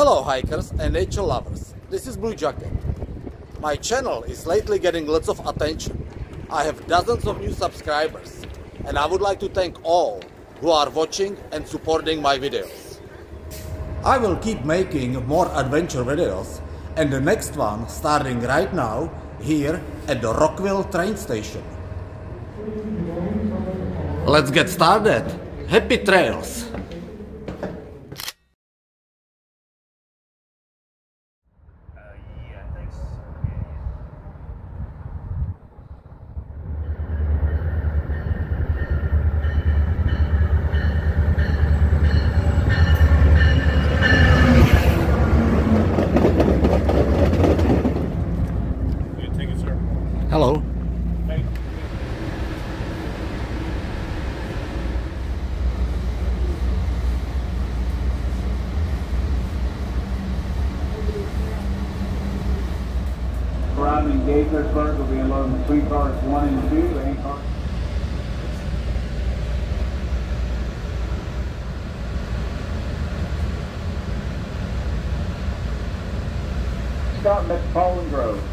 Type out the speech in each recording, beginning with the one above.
Hello hikers and nature lovers, this is Blue Jacket. My channel is lately getting lots of attention. I have dozens of new subscribers and I would like to thank all who are watching and supporting my videos. I will keep making more adventure videos and the next one starting right now here at the Rockville train station. Let's get started. Happy trails! Hello. Arriving in Gaithersburg will be unloading streetcars 1 and 2 and cars. Stop Metropolitan Grove.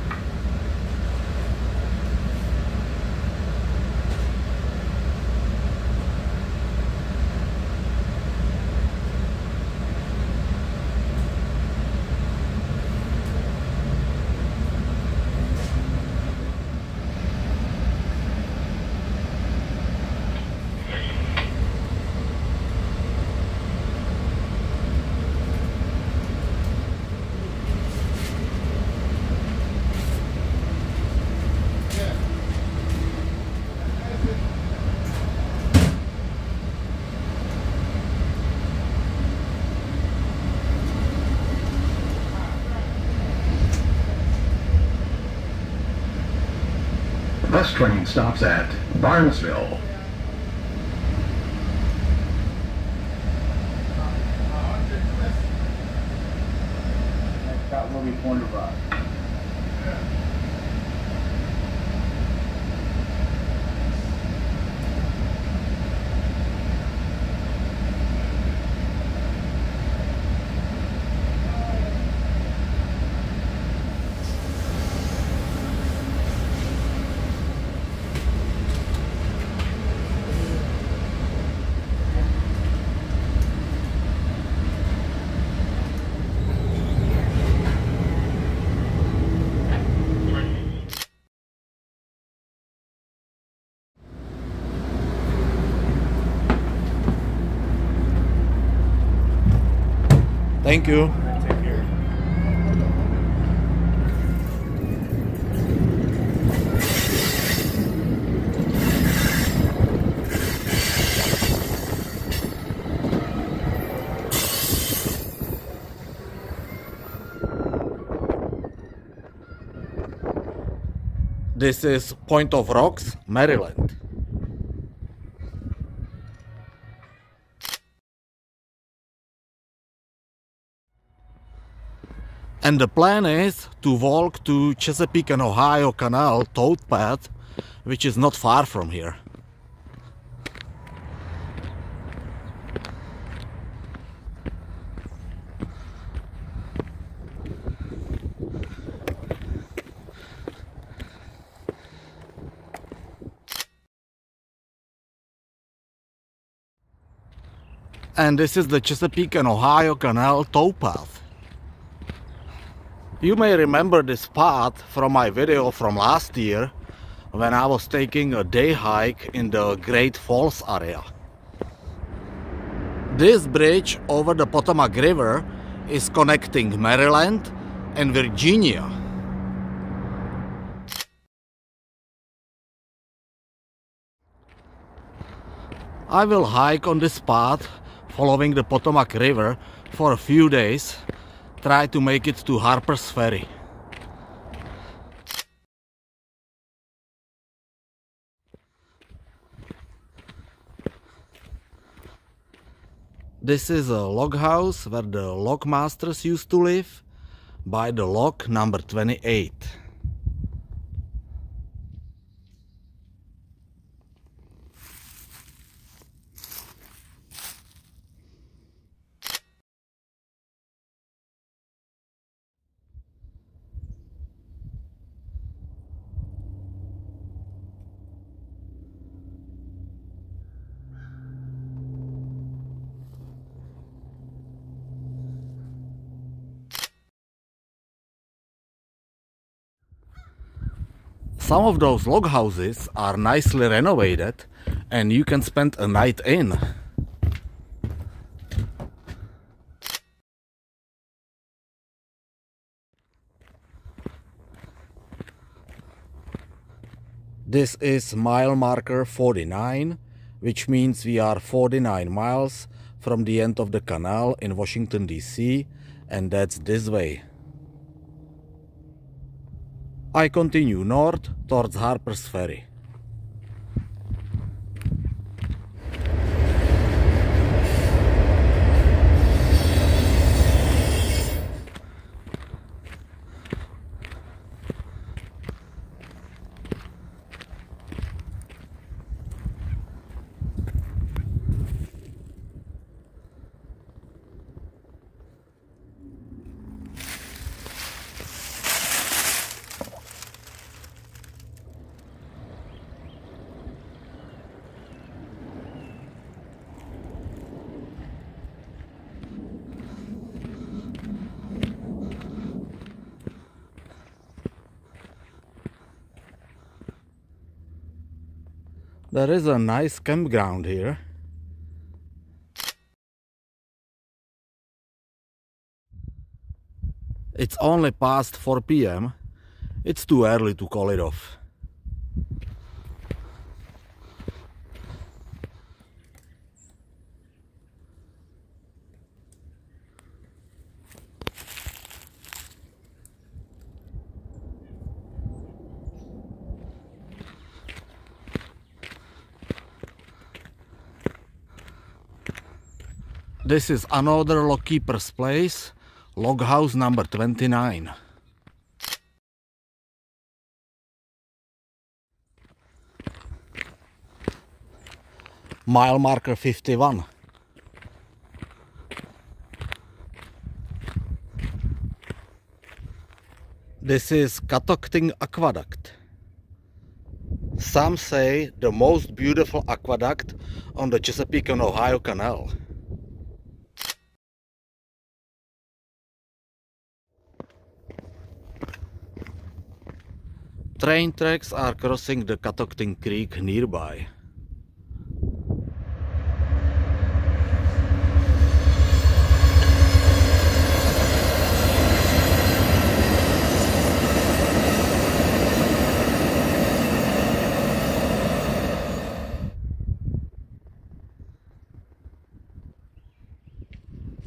Bus train stops at Barnesville. Next stop will be Pointer Rock. Thank you. Take care. This is Point of Rocks, Maryland. And the plan is to walk to Chesapeake and Ohio Canal towpath, which is not far from here. And this is the Chesapeake and Ohio Canal towpath. You may remember this spot from my video from last year when I was taking a day hike in the Great Falls area. This bridge over the Potomac River is connecting Maryland and Virginia. I will hike on this spot following the Potomac River for a few days. Try to make it to Harper's Ferry. This is a log house where the log masters used to live by the log number 28. Some of those log houses are nicely renovated and you can spend a night in. This is mile marker 49, which means we are 49 miles from the end of the canal in Washington, D.C., and that's this way. I continue north towards Harper's Ferry. There is a nice campground here. It's only past 4 p.m. It's too early to call it off. This is another log keeper's place, log house number 29. Mile marker 51. This is Catoctin Aqueduct. Some say the most beautiful aqueduct on the Chesapeake and Ohio Canal. Train tracks are crossing the Catoctin Creek nearby.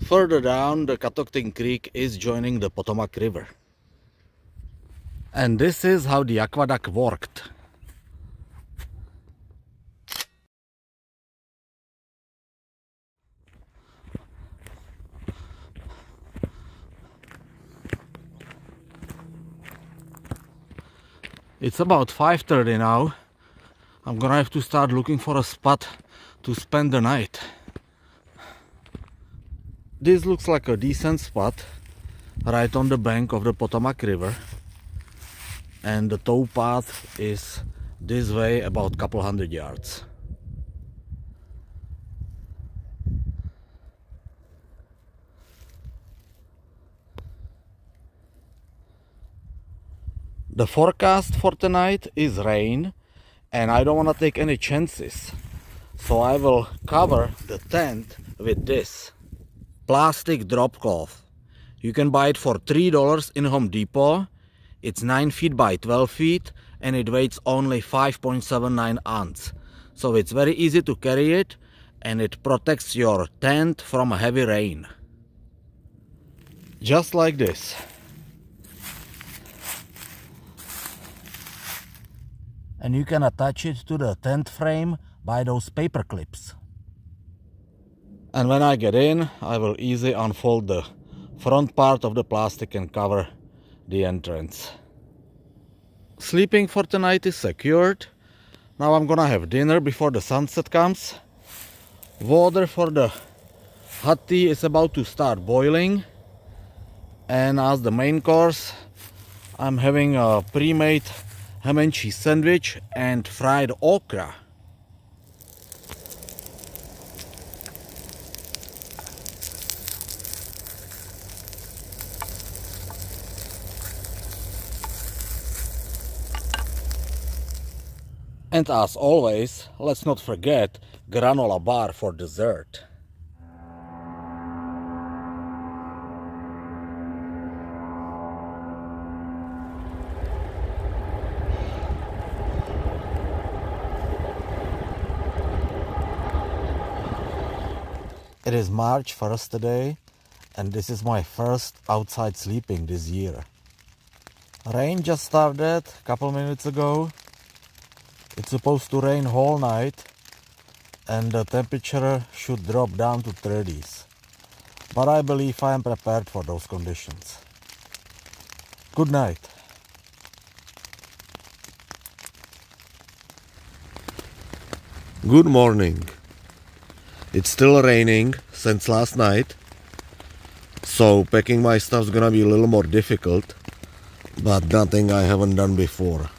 Further down, the Catoctin Creek is joining the Potomac River. And this is how the aqueduct worked. It's about 5:30 now. I'm gonna have to start looking for a spot to spend the night. This looks like a decent spot right on the bank of the Potomac River. And the towpath is this way about a couple hundred yards. The forecast for tonight is rain, and I don't want to take any chances. So I will cover the tent with this plastic drop cloth. You can buy it for $3 in Home Depot. It's 9 feet by 12 feet and it weighs only 5.79 ounces. So it's very easy to carry it and it protects your tent from heavy rain. Just like this. And you can attach it to the tent frame by those paper clips. And when I get in, I will easily unfold the front part of the plastic and cover the entrance. Sleeping for tonight is secured. Now I'm gonna have dinner before the sunset comes. Water for the hot tea is about to start boiling. And as the main course, I'm having a pre-made ham and cheese sandwich and fried okra. And as always, let's not forget granola bar for dessert. It is March 1st today, and this is my first outside sleeping this year. Rain just started a couple minutes ago. It's supposed to rain whole night, and the temperature should drop down to 30s. But I believe I am prepared for those conditions. Good night. Good morning. It's still raining since last night, so packing my stuff's gonna be a little more difficult, but nothing I haven't done before.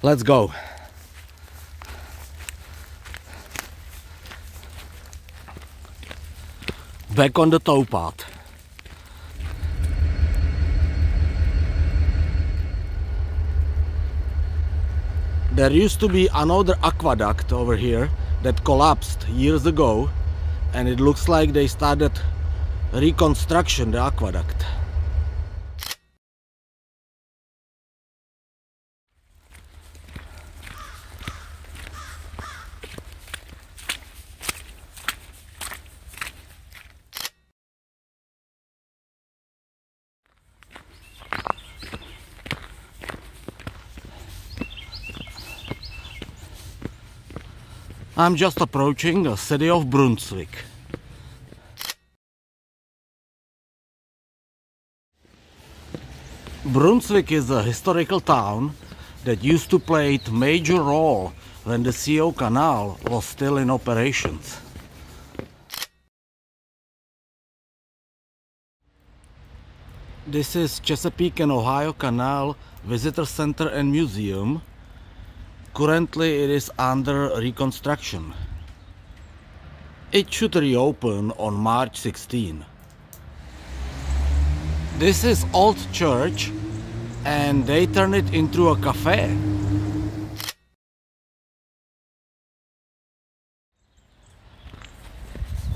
Let's go. Back on the towpath. There used to be another aqueduct over here that collapsed years ago, and it looks like they started reconstruction the aqueduct. I'm just approaching the city of Brunswick. Brunswick is a historical town that used to play a major role when the C&O Canal was still in operations. This is Chesapeake and Ohio Canal Visitor Center and Museum. Currently it is under reconstruction. It should reopen on March 16. This is old church, and they turned it into a cafe.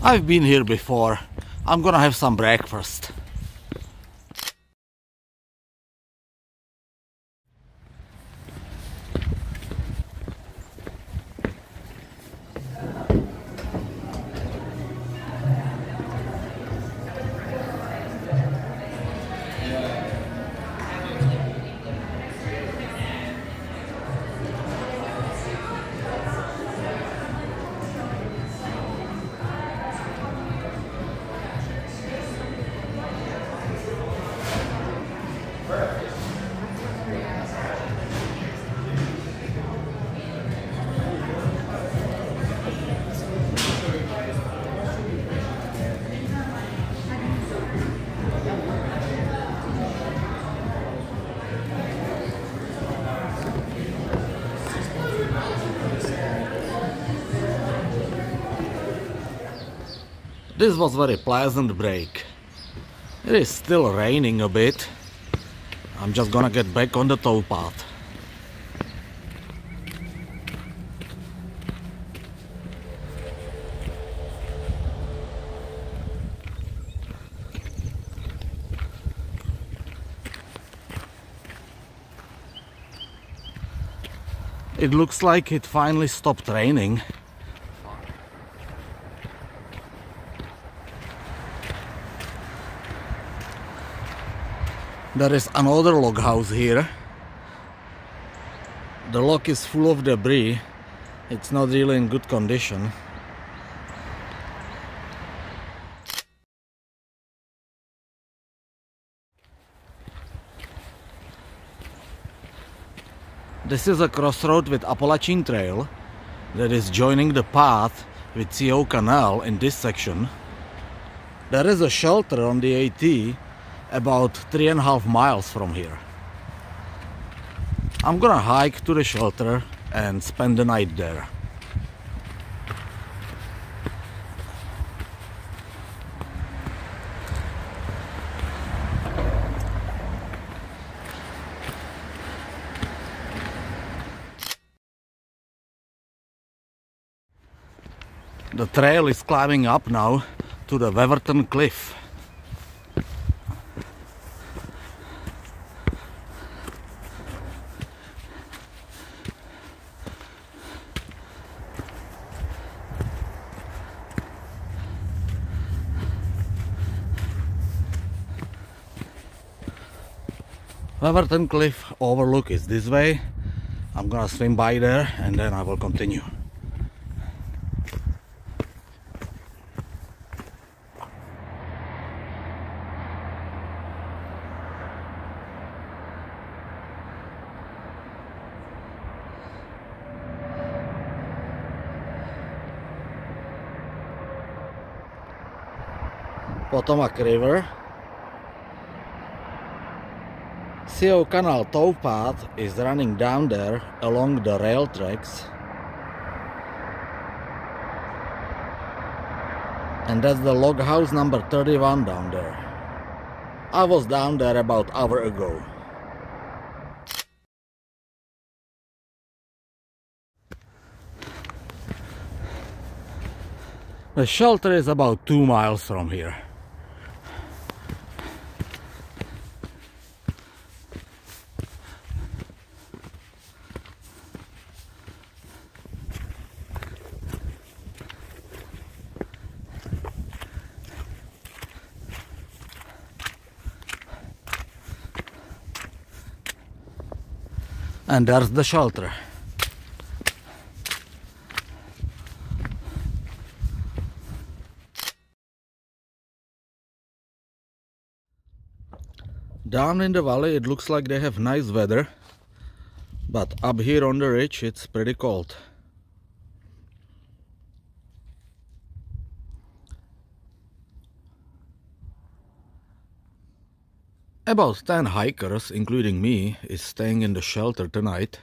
I've been here before. I'm gonna have some breakfast. This was very pleasant break. It is still raining a bit. I'm just gonna get back on the towpath. It looks like it finally stopped raining. There is another log house here. The log is full of debris. It's not really in good condition. This is a crossroad with Appalachian Trail that is joining the path with C&O Canal in this section. There is a shelter on the AT about 3.5 miles from here. I'm gonna hike to the shelter and spend the night there. The trail is climbing up now to the Weatherton Cliff. Weatherton Cliff overlook is this way. I'm gonna swim by there and then I will continue. Potomac River. C&O Canal towpath is running down there along the rail tracks, and that's the log house number 31 down there. I was down there about an hour ago. The shelter is about 2 miles from here. And there's the shelter. Down in the valley it looks like they have nice weather, but up here on the ridge it's pretty cold. About 10 hikers, including me, is staying in the shelter tonight.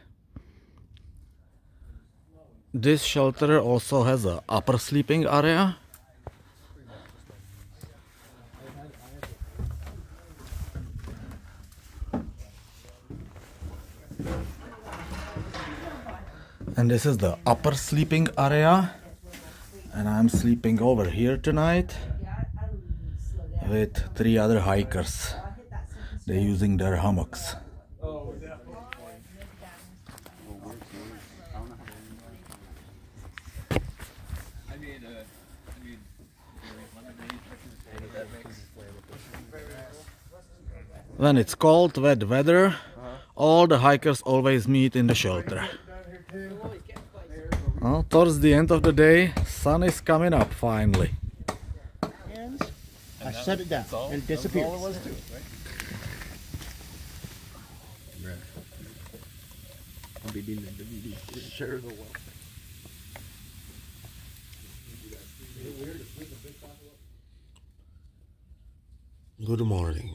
This shelter also has an upper sleeping area. And this is the upper sleeping area. And I'm sleeping over here tonight with 3 other hikers. They're using their hammocks. When it's cold, wet weather, all the hikers always meet in the shelter. Well, towards the end of the day, sun is coming up finally. I shut it down and it disappeared. Share the wealth. Good morning.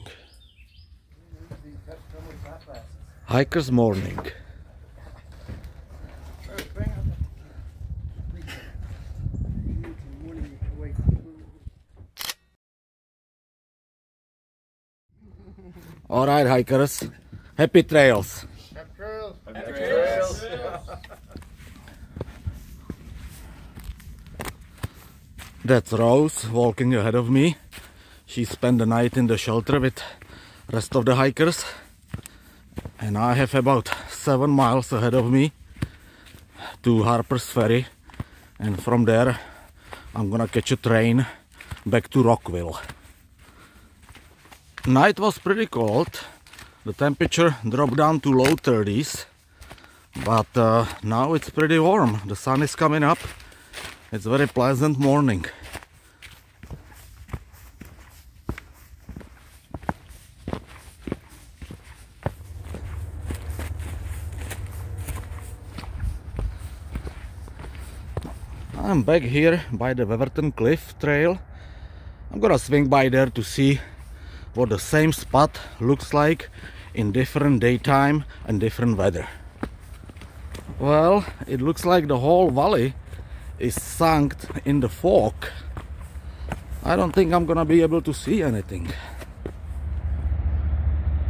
Hiker's morning. All right, hikers. Happy trails. Happy trails. That's Rose walking ahead of me. She spent the night in the shelter with rest of the hikers. And I have about 7 miles ahead of me to Harper's Ferry. And from there I'm gonna catch a train back to Rockville. Night was pretty cold. The temperature dropped down to low 30s. But now it's pretty warm. The sun is coming up. It's a very pleasant morning. I'm back here by the Weatherton Cliff Trail. I'm gonna swing by there to see what the same spot looks like in different daytime and different weather. Well, it looks like the whole valley is sunk in the fog. I don't think I'm gonna be able to see anything.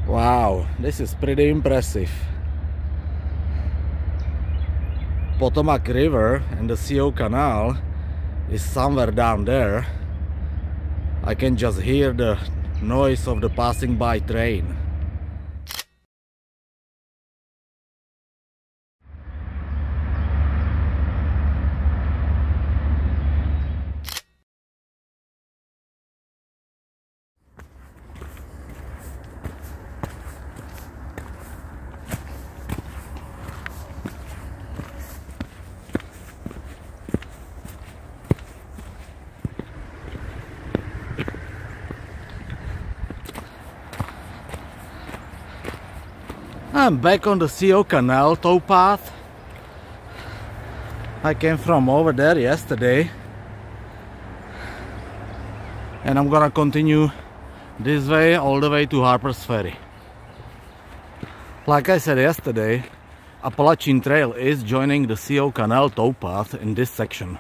Wow, this is pretty impressive. Potomac River and the C&O Canal is somewhere down there. I can just hear the noise of the passing by train. I'm back on the C&O Canal towpath. I came from over there yesterday, and I'm gonna continue this way all the way to Harper's Ferry. Like I said yesterday, Appalachian Trail is joining the C&O Canal towpath in this section.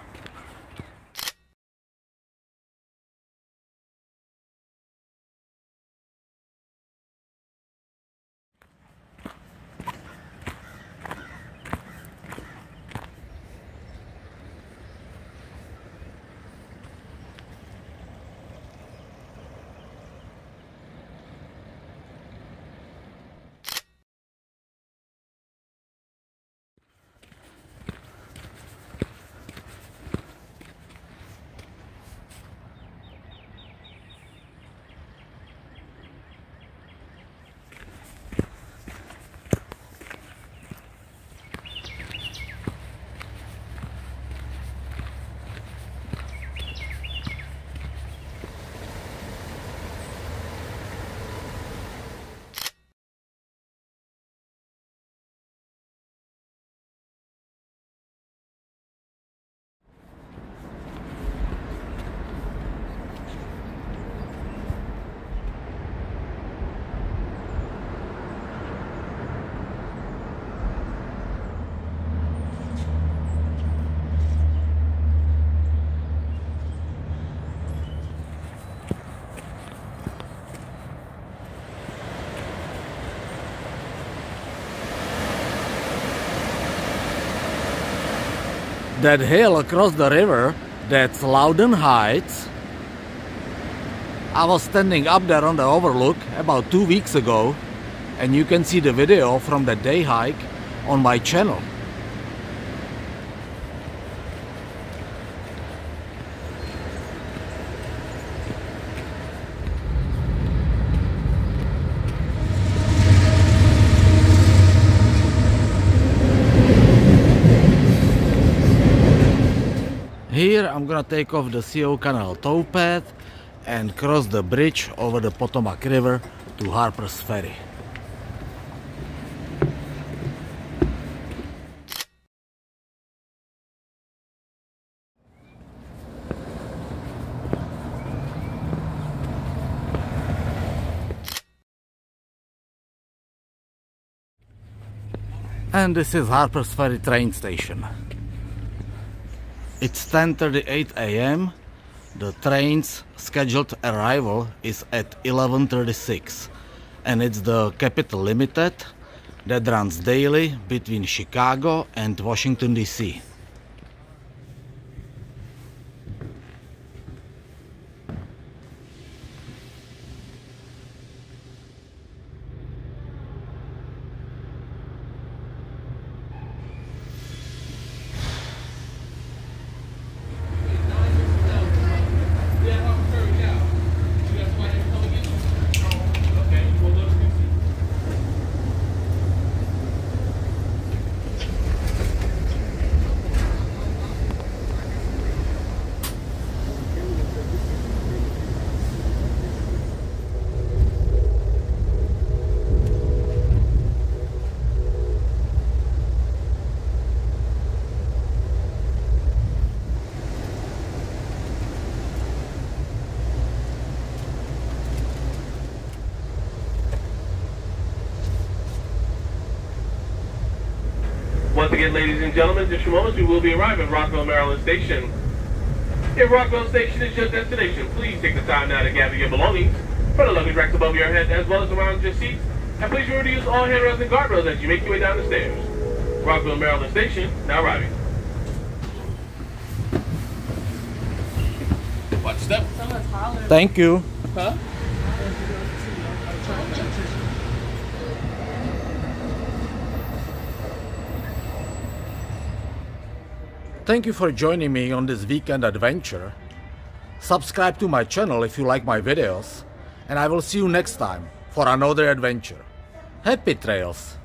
That hill across the river, that's Loudon Heights. I was standing up there on the overlook about 2 weeks ago, and you can see the video from the day hike on my channel. Here I'm gonna take off the C&O Canal towpath and cross the bridge over the Potomac River to Harper's Ferry. And this is Harper's Ferry train station. It's 10:38 a.m. The train's scheduled arrival is at 11:36, and it's the Capital Limited that runs daily between Chicago and Washington, D.C. Once again, ladies and gentlemen, just a moment, we will be arriving at Rockville, Maryland Station. If Rockville Station is your destination, please take the time now to gather your belongings, put the luggage racks above your head as well as around your seats, and please remember to use all handrails and guardrails as you make your way down the stairs. Rockville, Maryland Station, now arriving. Watch step. Thank you. Huh? Thank you for joining me on this weekend adventure. Subscribe to my channel if you like my videos, and I will see you next time for another adventure. Happy trails!